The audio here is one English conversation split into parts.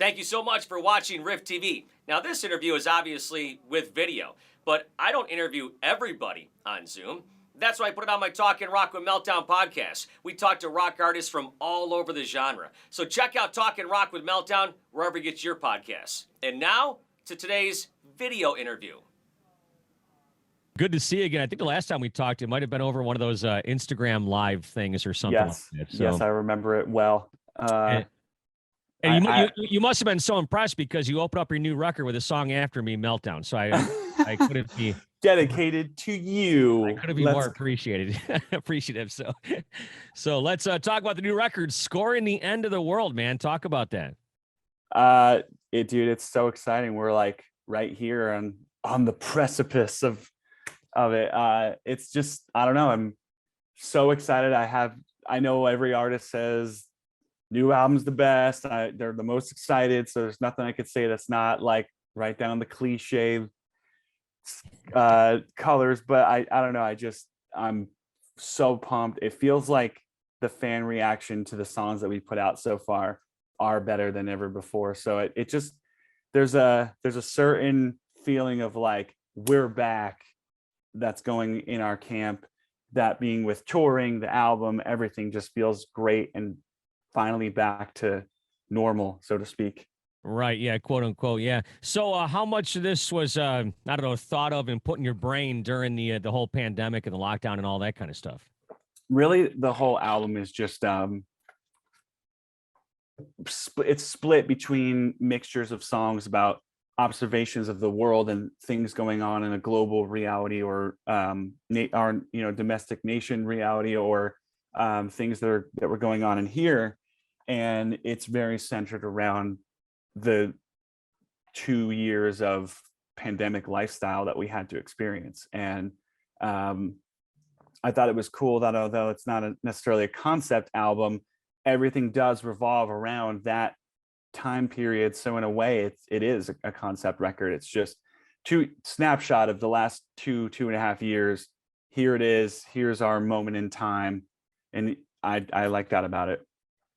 Thank you so much for watching RIF TV. Now, this interview is obviously with video, but I don't interview everybody on Zoom. That's why I put it on my Talkin' Rock with Meltdown podcast. We talk to rock artists from all over the genre. So check out Talkin' Rock with Meltdown wherever you get your podcasts. And now to today's video interview. Good to see you again. I think the last time we talked, it might have been over one of those Instagram live things or something. Yes, like that. So, yes, I remember it well. and you must have been so impressed because you opened up your new record with a song after me, Meltdown. So I couldn't be dedicated to you. I couldn't be more appreciative. So let's talk about the new record, Scoring the End of the World, man. Talk about that. Dude, it's so exciting. We're like right here on the precipice of it. It's just, I don't know. I'm so excited. I know every artist says new album's the best. They're the most excited. So there's nothing I could say that's not like right down the cliche colors. But I don't know. I'm so pumped. It feels like the fan reaction to the songs that we put out so far are better than ever before. So it just, there's a certain feeling of like, we're back that's going in our camp, that being with touring, the album, everything just feels great and finally back to normal, so to speak. Right. Yeah. Quote unquote. Yeah. So how much of this was, I don't know, thought of and put in your brain during the whole pandemic and the lockdown and all that kind of stuff? Really, the whole album is just, it's split between mixtures of songs about observations of the world and things going on in a global reality or domestic nation reality or things that were going on in here. And it's very centered around the 2 years of pandemic lifestyle that we had to experience. And I thought it was cool that although it's not necessarily a concept album, everything does revolve around that time period. So in a way, it is a concept record. It's just snapshot of the last two and a half years. Here it is. Here's our moment in time. And I like that about it.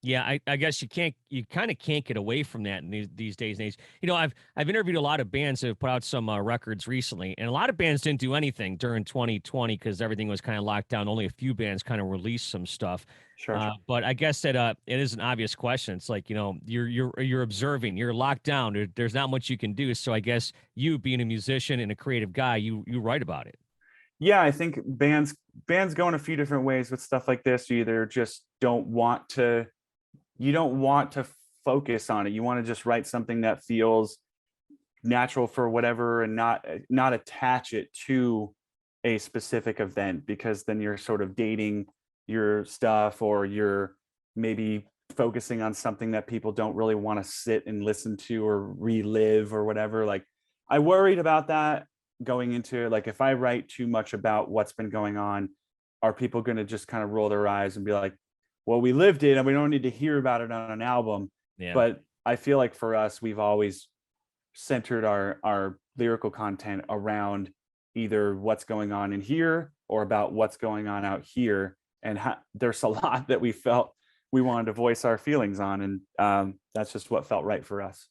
Yeah, I guess you kind of can't get away from that in these days and age. You know, I've interviewed a lot of bands that have put out some records recently, and a lot of bands didn't do anything during 2020 because everything was kind of locked down. Only a few bands kind of released some stuff. Sure. But I guess that it is an obvious question. It's like, you know, you're observing, you're locked down. There's not much you can do. So I guess you being a musician and a creative guy, you write about it. Yeah, I think bands go in a few different ways with stuff like this. You either just don't want to focus on it. You want to just write something that feels natural for whatever and not attach it to a specific event, because then you're sort of dating your stuff, or you're maybe focusing on something that people don't really want to sit and listen to or relive or whatever. Like, I worried about that going into it. Like, if I write too much about what's been going on, are people going to just kind of roll their eyes and be like, well, we lived it and we don't need to hear about it on an album. Yeah. But I feel like for us, we've always centered our lyrical content around either what's going on in here or about what's going on out here. And there's a lot that we felt we wanted to voice our feelings on. And that's just what felt right for us.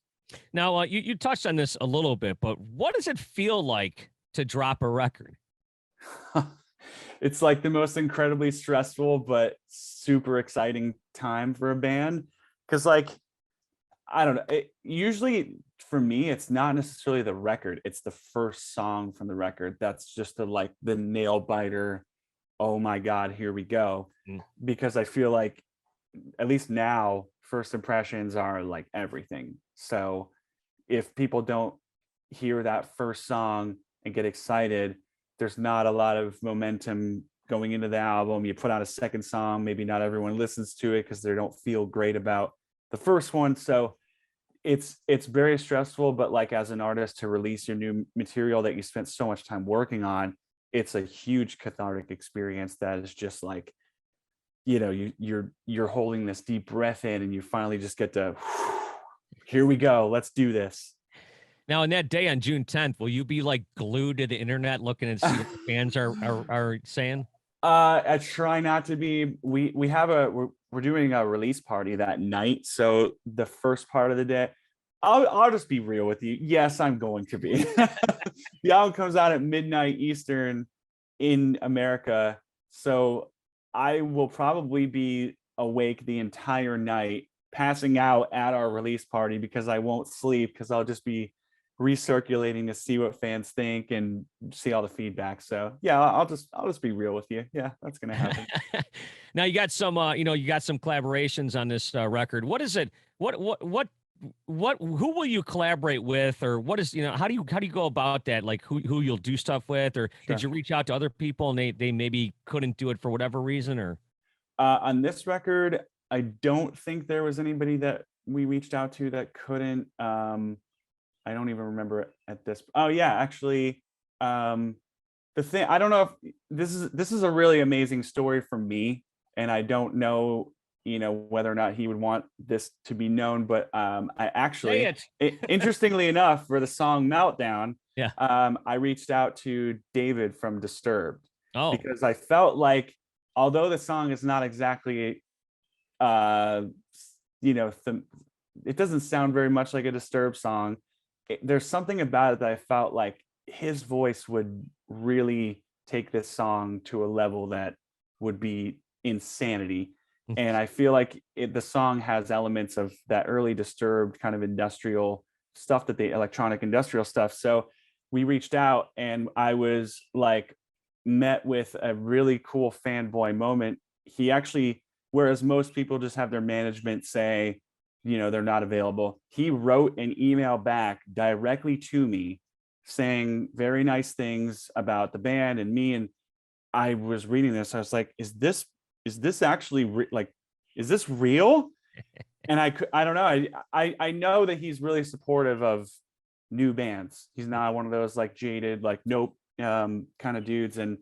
Now, you touched on this a little bit, but what does it feel like to drop a record? It's like the most incredibly stressful but super exciting time for a band, because, like, I don't know, usually for me it's not necessarily the record, it's the first song from the record that's just the nail biter. Oh my god, here we go. Because I feel like, at least now, first impressions are like everything. So if people don't hear that first song and get excited, there's not a lot of momentum going into the album. You put out a second song, maybe not everyone listens to it because they don't feel great about the first one. So it's very stressful. But like, as an artist, to release your new material that you spent so much time working on, it's a huge cathartic experience that is just like, you know, you're holding this deep breath in and you finally just get to, here we go, let's do this. Now, on that day on June 10th, will you be like glued to the internet looking and see what the fans are saying? I try not to be. We're doing a release party that night, so the first part of the day, I'll just be real with you. Yes, I'm going to be. The album comes out at midnight Eastern in America, so I will probably be awake the entire night, passing out at our release party because I won't sleep because I'll just be recirculating to see what fans think and see all the feedback. So yeah, I'll just be real with you. Yeah, that's gonna happen. Now you got some, you got some collaborations on this record. What is it? Who will you collaborate with, or what is, how do you go about that? Like who you'll do stuff with, or Sure. did you reach out to other people and they maybe couldn't do it for whatever reason, or? On this record, I don't think there was anybody that we reached out to that couldn't. I don't even remember it at this. Oh yeah, actually, the thing, I don't know if this is a really amazing story for me, and I don't know, whether or not he would want this to be known, but I Say actually, it. interestingly enough, for the song Meltdown, Yeah. I reached out to David from Disturbed Oh, because I felt like, although the song is not exactly, uh, it doesn't sound very much like a Disturbed song. There's something about it that I felt like his voice would really take this song to a level that would be insanity. And I feel like the song has elements of that early Disturbed kind of industrial stuff, that the electronic industrial stuff. So we reached out, and I was like met with a really cool fanboy moment. He actually, whereas most people just have their management say, they're not available, he wrote an email back directly to me saying very nice things about the band and me. And I was reading this, I was like, is this actually like, is this real? And I don't know, I know that he's really supportive of new bands. He's not one of those like jaded, like nope, kind of dudes. And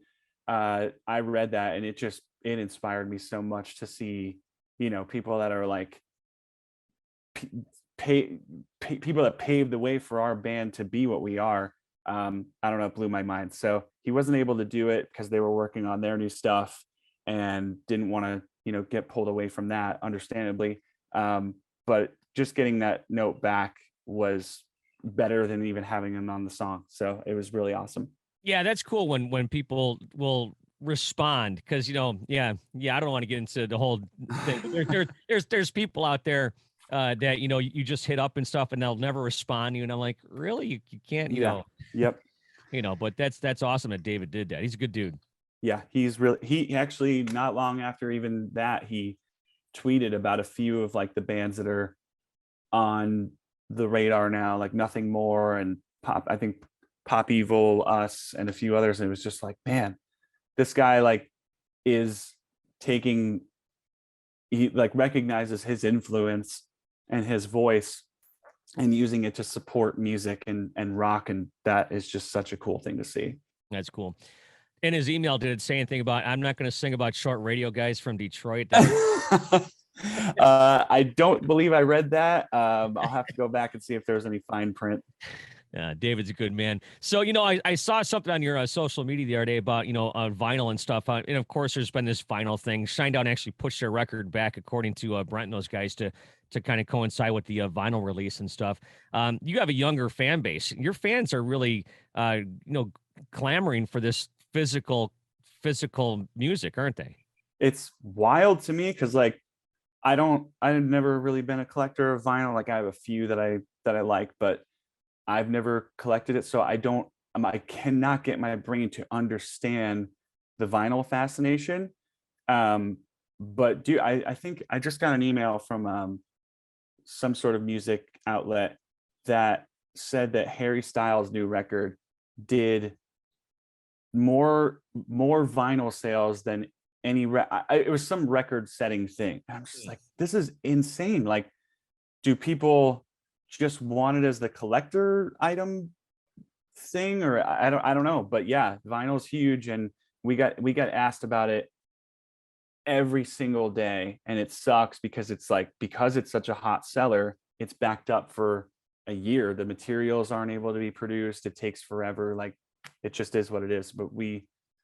I read that, and it inspired me so much to see, people that are like people that paved the way for our band to be what we are. I don't know, it blew my mind. So he wasn't able to do it because they were working on their new stuff and didn't want to, get pulled away from that, understandably. But just getting that note back was better than even having him on the song. So it was really awesome. yeah, that's cool when people will respond, because yeah, I don't want to get into the whole thing, but there's people out there that you just hit up and stuff and they'll never respond to you, and I'm like, really, you can't, Yeah. Yep. but that's awesome that David did that. He's a good dude. Yeah, he actually, not long after even that, he tweeted about a few of like the bands that are on the radar now, like Nothing More and I think Pop Evil, us, and a few others. And it was just like, man, this guy like is he like recognizes his influence and his voice and using it to support music and rock, and that is just such a cool thing to see. That's cool. In his email, did it say anything about, I'm not going to sing about short radio guys from Detroit? I don't believe I read that. I'll have to go back and see if there's any fine print. David's a good man. So, I saw something on your social media the other day about, vinyl and stuff. And of course, there's been this vinyl thing. Shinedown actually pushed their record back, according to Brent and those guys, to kind of coincide with the vinyl release and stuff. You have a younger fan base. Your fans are really, clamoring for this physical music, aren't they? It's wild to me because like I've never really been a collector of vinyl. Like I have a few that I like, but I've never collected it. So I cannot get my brain to understand the vinyl fascination. But I think I just got an email from some sort of music outlet that said that Harry Styles' new record did more vinyl sales than any it was some record setting thing. And I'm just like, this is insane. Like, do people just want it as the collector item thing, or I don't know, but yeah, vinyl's huge, and we got asked about it every single day, and it sucks because it's such a hot seller, it's backed up for a year. The materials aren't able to be produced, it takes forever. Like, it just is what it is. But we're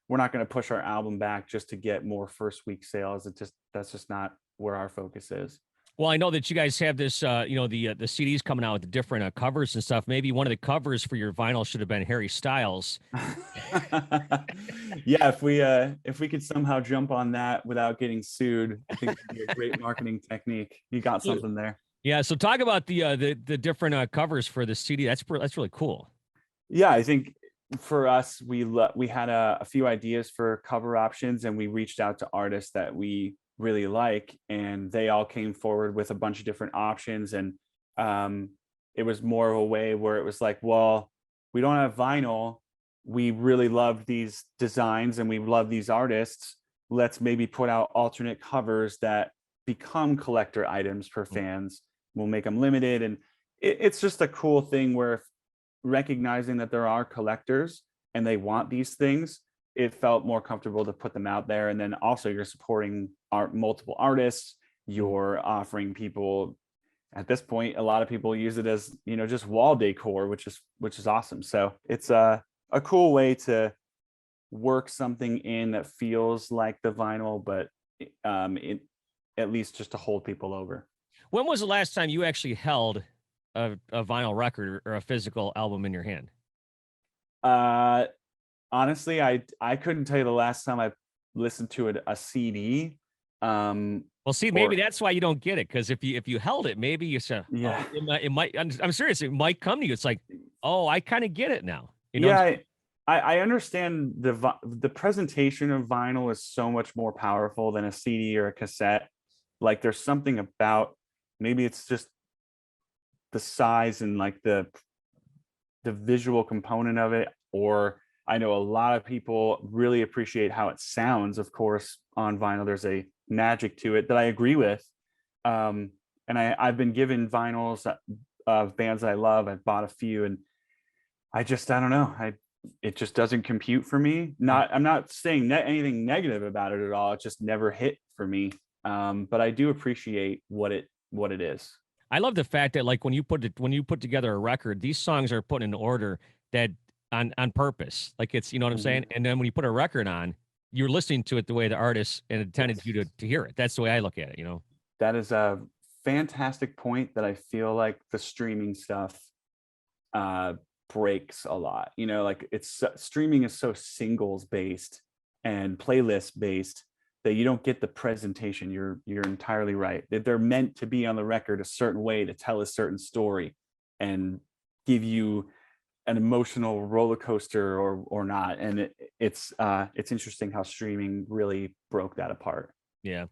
not going to push our album back just to get more first week sales. That's just not where our focus is. Well, I know that you guys have this, the CDs coming out with the different covers and stuff. Maybe one of the covers for your vinyl should have been Harry Styles. Yeah, if we could somehow jump on that without getting sued, I think it'd be a great marketing technique. You got something there. Yeah. So talk about the different covers for the CD. That's really cool. Yeah, I think for us, we had a few ideas for cover options, and we reached out to artists that we really like, and they all came forward with a bunch of different options. And it was more of a way where it was like, well, we don't have vinyl. We really love these designs and we love these artists. Let's maybe put out alternate covers that become collector items for fans. We'll make them limited. And it's just a cool thing where recognizing that there are collectors and they want these things, it felt more comfortable to put them out there. And then also you're supporting multiple artists. You're offering people, at this point, a lot of people use it as, just wall decor, which is awesome. So it's a cool way to work something in that feels like the vinyl, but at least just to hold people over. When was the last time you actually held a vinyl record or a physical album in your hand? Honestly, I couldn't tell you the last time I listened to a CD. Well, see, maybe that's why you don't get it, because if you held it, maybe you said, yeah, oh, it might. I'm serious. It might come to you. It's like, oh, I kind of get it now. Yeah, I understand the presentation of vinyl is so much more powerful than a CD or a cassette. Like there's something about, maybe it's just the size and like the visual component of it, or I know a lot of people really appreciate how it sounds. Of course, on vinyl, there's a magic to it that I agree with. And I've been given vinyls of bands that I love. I've bought a few, and I don't know. It just doesn't compute for me. I'm not saying anything negative about it at all. It just never hit for me. But I do appreciate what it is. I love the fact that, like, when you put together a record, these songs are put in order that on purpose. Like, it's, you know what I'm saying? And then when you put a record on, you're listening to it the way the artist intended you to hear it. That's the way I look at it, That is a fantastic point that I feel like the streaming stuff breaks a lot. Like streaming is so singles based and playlist based that you don't get the presentation. You're entirely right. That they're meant to be on the record a certain way to tell a certain story and give you an emotional roller coaster or not. And it's interesting how streaming really broke that apart. Yeah.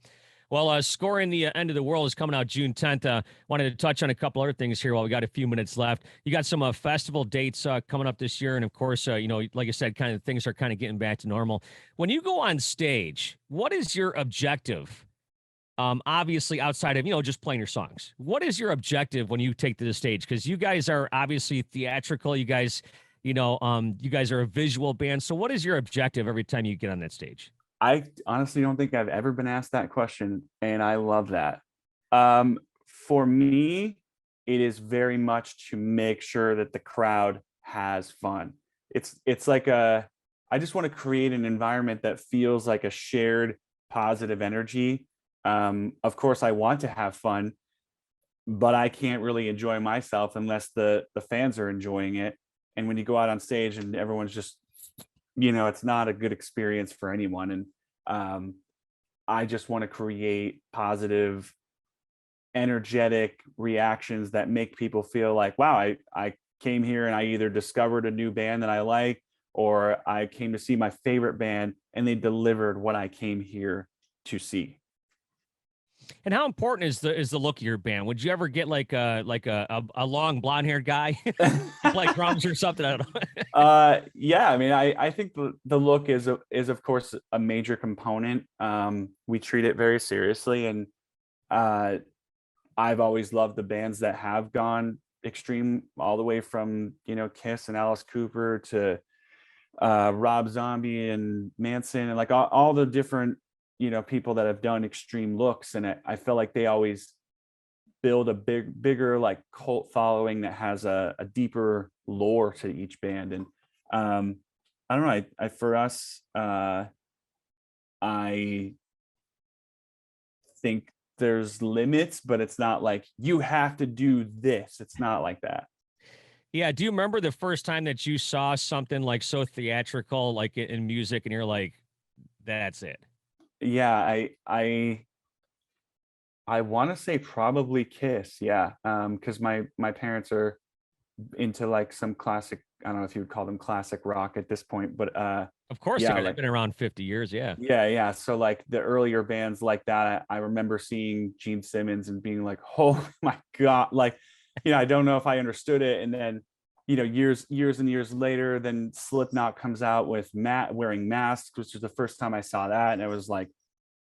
Well, Scoring the End of the World is coming out June 10th. Wanted to touch on a couple other things here while we got a few minutes left. You got some festival dates coming up this year. And of course, like I said, kind of things are kind of getting back to normal. When you go on stage, what is your objective? Obviously outside of, just playing your songs. What is your objective when you take to the stage? Because you guys are obviously theatrical. You guys, you guys are a visual band. So what is your objective every time you get on that stage? I honestly don't think I've ever been asked that question, and I love that. For me, it is very much to make sure that the crowd has fun. It's like I just want to create an environment that feels like a shared positive energy. Of course, I want to have fun, but I can't really enjoy myself unless the fans are enjoying it. And when you go out on stage and everyone's just, it's not a good experience for anyone. And I just want to create positive, energetic reactions that make people feel like, wow, I came here and I either discovered a new band that I like, or I came to see my favorite band and they delivered what I came here to see. And how important is the look of your band? Would you ever get like a long blonde haired guy like drums or something? I don't know. Yeah, I mean, I think the look is of course a major component. We treat it very seriously, and I've always loved the bands that have gone extreme, all the way from Kiss and Alice Cooper to Rob Zombie and Manson, and like all the different people that have done extreme looks. And I feel like they always build a bigger like cult following that has a deeper lore to each band. And I don't know, I for us, I think there's limits, but it's not like you have to do this. It's not like that. Yeah. Do you remember the first time that you saw something like so theatrical, like in music, and you're like, that's it? Yeah, I want to say probably Kiss. Yeah. Because my parents are into like some classic, I don't know if you would call them classic rock at this point, but Of course, yeah, they've like been around 50 years. Yeah. yeah. So like the earlier bands like that, I remember seeing Gene Simmons and being like, oh my God, like, I don't know if I understood it. And then, years and years later, then Slipknot comes out with Matt wearing masks, which was the first time I saw that. And it was like,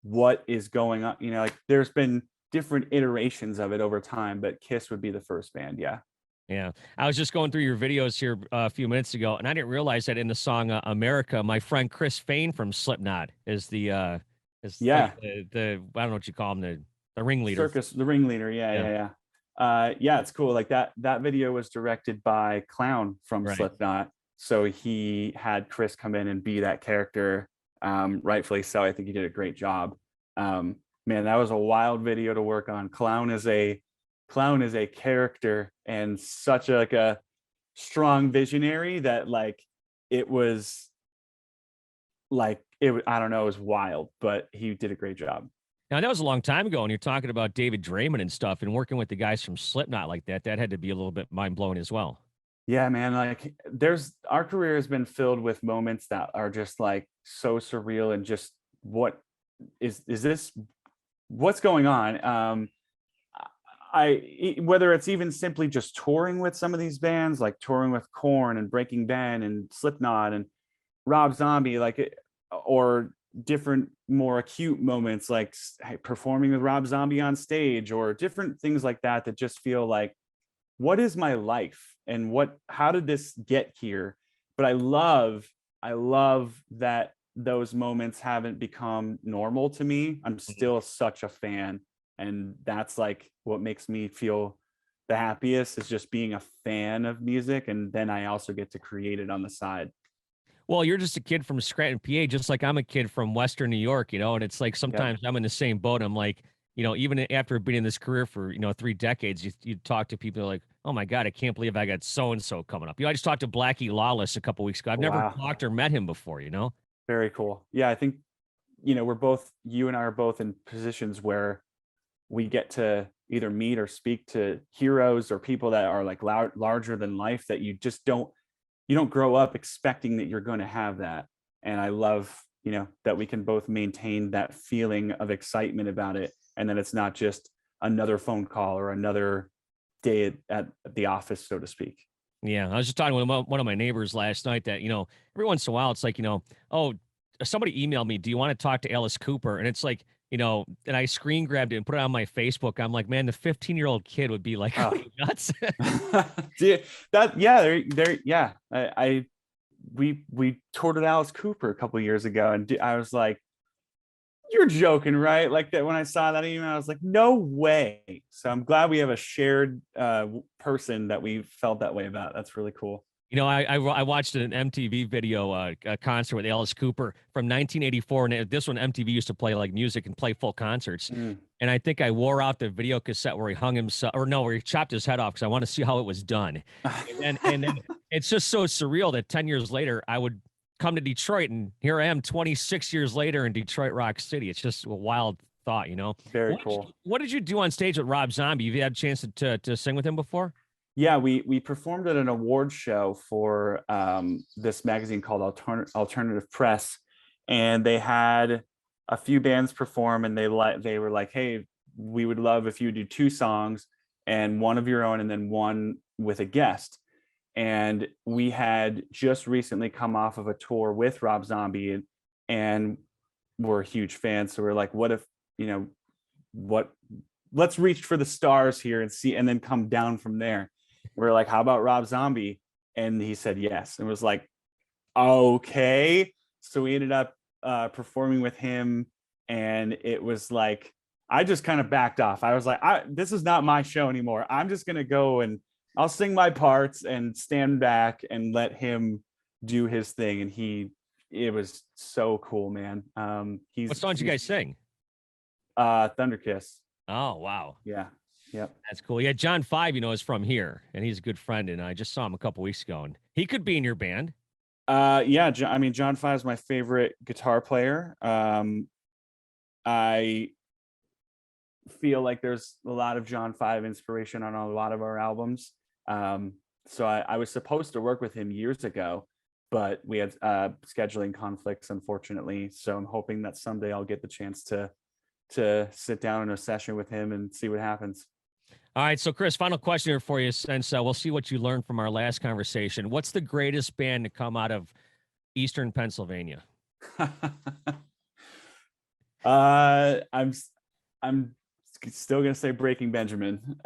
what is going on? Like there's been different iterations of it over time, but Kiss would be the first band. Yeah. Yeah. I was just going through your videos here a few minutes ago, and I didn't realize that in the song America, my friend Chris Fain from Slipknot is Yeah. like the I don't know what you call him, the ringleader. The ringleader. Yeah. It's cool. Like that video was directed by Clown from Right. Slipknot. So he had Chris come in and be that character. Rightfully so. I think he did a great job. Man, that was a wild video to work on. Clown is a character and such a strong visionary that like it was like I don't know, it was wild, but he did a great job. Now that was a long time ago, and you're talking about David Draymond and stuff, and working with the guys from Slipknot like that. That had to be a little bit mind blowing as well. Yeah, man, like our career has been filled with moments that are just like so surreal and just what is this, what's going on? Whether it's even simply just touring with some of these bands, like touring with Korn and Breaking Ben and Slipknot and Rob Zombie, or different more acute moments like performing with Rob Zombie on stage, or different things like that just feel like, what is my life and how did this get here? But I love that those moments haven't become normal to me. I'm still such a fan, and that's like what makes me feel the happiest, is just being a fan of music, and then I also get to create it on the side. Well, you're just a kid from Scranton, PA, just like I'm a kid from Western New York, and it's like sometimes I'm in the same boat. I'm like, even after being in this career for, 3 decades, you talk to people like, oh my God, I can't believe I got so-and-so coming up. I just talked to Blackie Lawless a couple weeks ago. I've never talked or met him before, Very cool. Yeah, I think, you and I are both in positions where we get to either meet or speak to heroes or people that are like larger than life, that you just don't grow up expecting that you're going to have that. And I love, that we can both maintain that feeling of excitement about it. And then it's not just another phone call or another day at the office, so to speak. Yeah. I was just talking with one of my neighbors last night that, every once in a while it's like, oh, somebody emailed me, do you want to talk to Alice Cooper? And it's like, and I screen grabbed it and put it on my Facebook. I'm like, man, the 15-year-old kid would be like, are you nuts? We toured with Alice Cooper a couple of years ago, and I was like, you're joking, right? Like that, when I saw that email, I was like, no way. So I'm glad we have a shared person that we felt that way about. That's really cool. I watched an MTV video, a concert with Alice Cooper from 1984, and this one MTV used to play like music and play full concerts. And I think I wore out the video cassette where he hung himself, where he chopped his head off, because I want to see how it was done. And then it's just so surreal that 10 years later I would come to Detroit, and here I am 26 years later in Detroit Rock City. It's just a wild thought, Very cool. What did you do on stage with Rob Zombie? Have you had a chance to sing with him before? Yeah, we performed at an award show for this magazine called Alternative Press, and they had a few bands perform, and they were like, hey, we would love if you do 2 songs, and one of your own and then one with a guest. And we had just recently come off of a tour with Rob Zombie, and we're huge fans. So we're like, what if, let's reach for the stars here and see, and then come down from there. We're like, how about Rob Zombie? And he said yes. And was like, okay. So we ended up performing with him, and it was like, I just kind of backed off. I was like, this is not my show anymore. I'm just going to go and I'll sing my parts and stand back and let him do his thing. And it was so cool, man. What song did you guys sing? Thunder Kiss. Oh, wow. Yeah. Yep. That's cool. Yeah, John Five, is from here, and he's a good friend, and I just saw him a couple weeks ago, and he could be in your band. Yeah. I mean, John Five is my favorite guitar player. I feel like there's a lot of John Five inspiration on a lot of our albums. So I was supposed to work with him years ago, but we had scheduling conflicts, unfortunately. So I'm hoping that someday I'll get the chance to sit down in a session with him and see what happens. All right, so Chris, final question here for you, since we'll see what you learned from our last conversation. What's the greatest band to come out of Eastern Pennsylvania? I'm still gonna say Breaking Benjamin.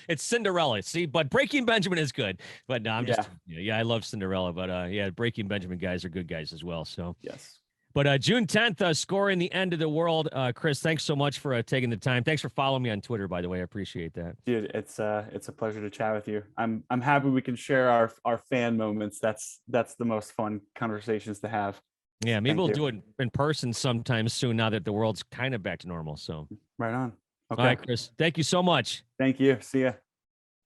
It's Cinderella. See, but Breaking Benjamin is good. But no, I'm Yeah. just yeah, I love Cinderella, but yeah, Breaking Benjamin guys are good guys as well. So Yes. but June 10th, scoring the end of the world. Chris, thanks so much for taking the time. Thanks for following me on Twitter, by the way. I appreciate that. Dude, it's a pleasure to chat with you. I'm happy we can share our fan moments. That's the most fun conversations to have. Yeah, maybe Thank we'll you. do it in person sometime soon now that the world's kind of back to normal. So Right on. Okay. all right, Chris, thank you so much. Thank you. See ya.